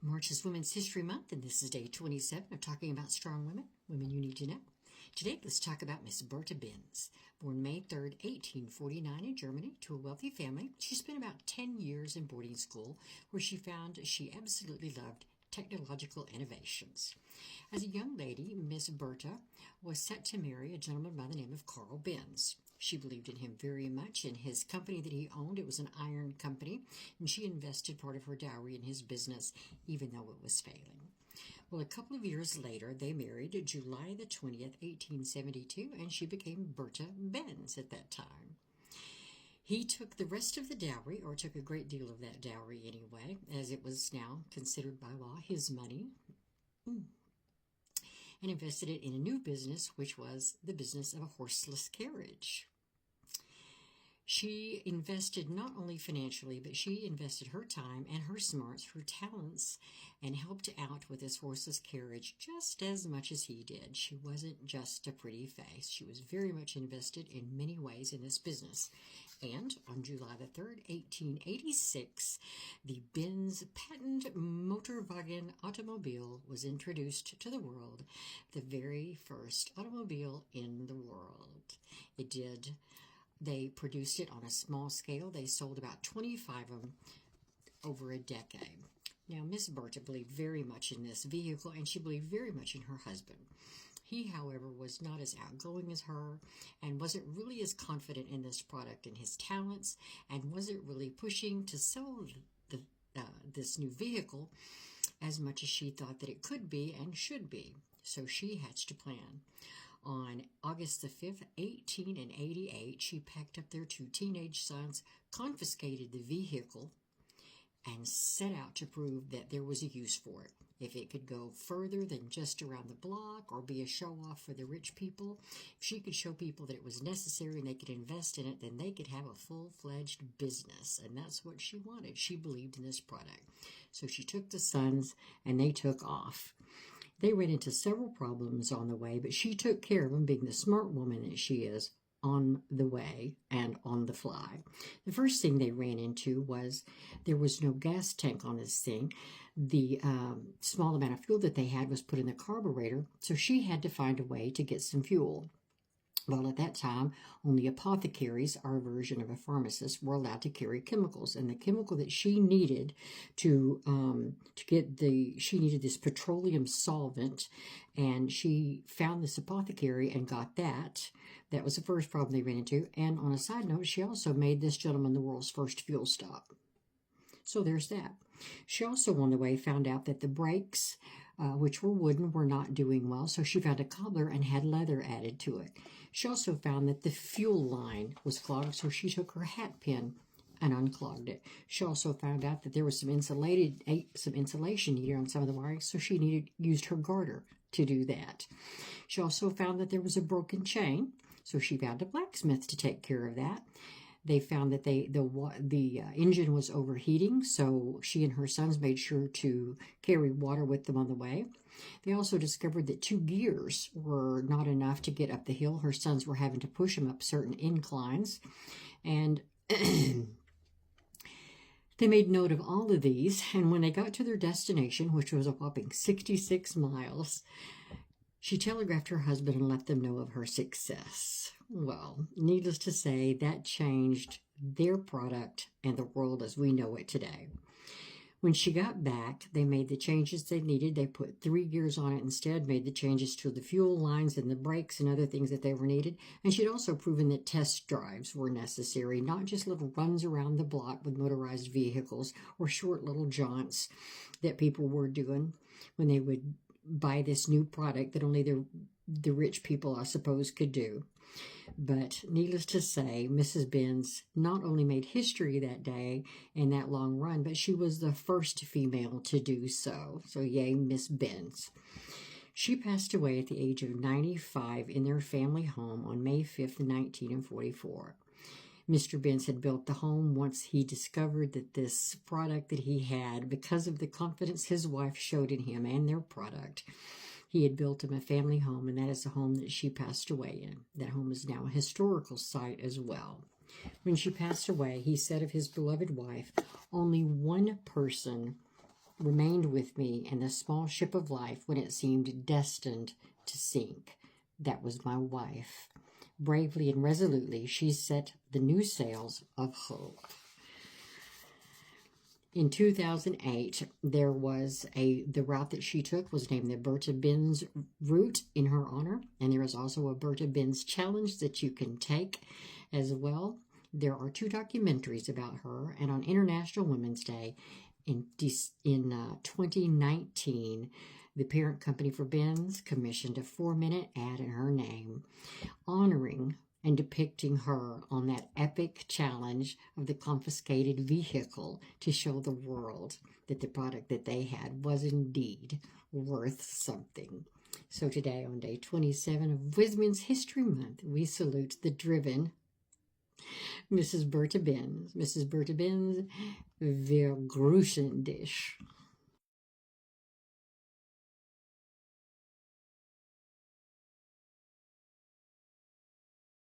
March is Women's History Month, and this is day 27 of talking about strong women, women you need to know. Today, let's talk about Miss Bertha Benz. Born May 3rd, 1849 in Germany to a wealthy family, she spent about 10 years in boarding school where she found she absolutely loved technological innovations. As a young lady, Miss Bertha was set to marry a gentleman by the name of Carl Benz. She believed in him very much. In his company that he owned, it was an iron company, and she invested part of her dowry in his business, even though it was failing. Well, a couple of years later, they married July the 20th, 1872, and she became Bertha Benz at that time. He took the rest of the dowry, or took a great deal of that dowry anyway, as it was now considered by law his money, and invested it in a new business, which was the business of a horseless carriage. She invested not only financially, but she invested her time and her smarts, her talents, and helped out with this horseless carriage just as much as he did. She wasn't just a pretty face. She was very much invested in many ways in this business. And on July the 3rd, 1886, the Benz patent Motorwagen automobile was introduced to the world, the very first automobile in the world. They produced it on a small scale. They sold about 25 of them over a decade. Now, Miss Bertha believed very much in this vehicle, and she believed very much in her husband. He, however, was not as outgoing as her and wasn't really as confident in this product and his talents, and wasn't really pushing to sell this new vehicle as much as she thought that it could be and should be. So she hatched a plan. On August the 5th, 1888, she packed up their two teenage sons, confiscated the vehicle, and set out to prove that there was a use for it. If it could go further than just around the block or be a show-off for the rich people, if she could show people that it was necessary and they could invest in it, then they could have a full-fledged business. And that's what she wanted. She believed in this product. So she took the sons, and they took off. They ran into several problems on the way, but she took care of them, being the smart woman that she is, on the way and on the fly. The first thing they ran into was there was no gas tank on this thing. The small amount of fuel that they had was put in the carburetor, so she had to find a way to get some fuel. Well, at that time, only apothecaries, our version of a pharmacist, were allowed to carry chemicals. And the chemical that she needed she needed this petroleum solvent, and she found this apothecary and got that. That was the first problem they ran into. And on a side note, she also made this gentleman the world's first fuel stop. So there's that. She also, on the way, found out that the brakes, which were wooden, were not doing well, so she found a cobbler and had leather added to it. She also found that the fuel line was clogged, so she took her hat pin and unclogged it. She also found out that there was some insulation needed on some of the wiring, so she used her garter to do that. She also found that there was a broken chain, so she found a blacksmith to take care of that. They found that the engine was overheating, so she and her sons made sure to carry water with them on the way. They also discovered that 2 gears were not enough to get up the hill. Her sons were having to push them up certain inclines. And they made note of all of these, and when they got to their destination, which was a whopping 66 miles, she telegraphed her husband and let them know of her success. Well, needless to say, that changed their product and the world as we know it today. When she got back, they made the changes they needed. They put 3 gears on it instead, made the changes to the fuel lines and the brakes and other things that they were needed. And she'd also proven that test drives were necessary, not just little runs around the block with motorized vehicles or short little jaunts that people were doing when they would buy this new product that only the rich people, I suppose, could do. But needless to say, Mrs. Benz not only made history that day in that long run, but she was the first female to do so. So yay, Miss Benz. She passed away at the age of 95 in their family home on May 5th, 1944. Mr. Benz had built the home once he discovered that this product that he had, because of the confidence his wife showed in him and their product, he had built him a family home, and that is the home that she passed away in. That home is now a historical site as well. When she passed away, he said of his beloved wife, only one person remained with me in the small ship of life when it seemed destined to sink. That was my wife. Bravely and resolutely, she set the new sails of hope. In 2008, the route that she took was named the Bertha Benz route in her honor, and there is also a Bertha Benz challenge that you can take as well. There are 2 documentaries about her, and on International Women's Day in 2019, the parent company for Benz commissioned a 4-minute ad in her name, honoring and depicting her on that epic challenge of the confiscated vehicle to show the world that the product that they had was indeed worth something. So today, on day 27 of Women's History Month, we salute the driven Mrs. Bertha Benz. Mrs. Bertha Benz, wir grüßen dich.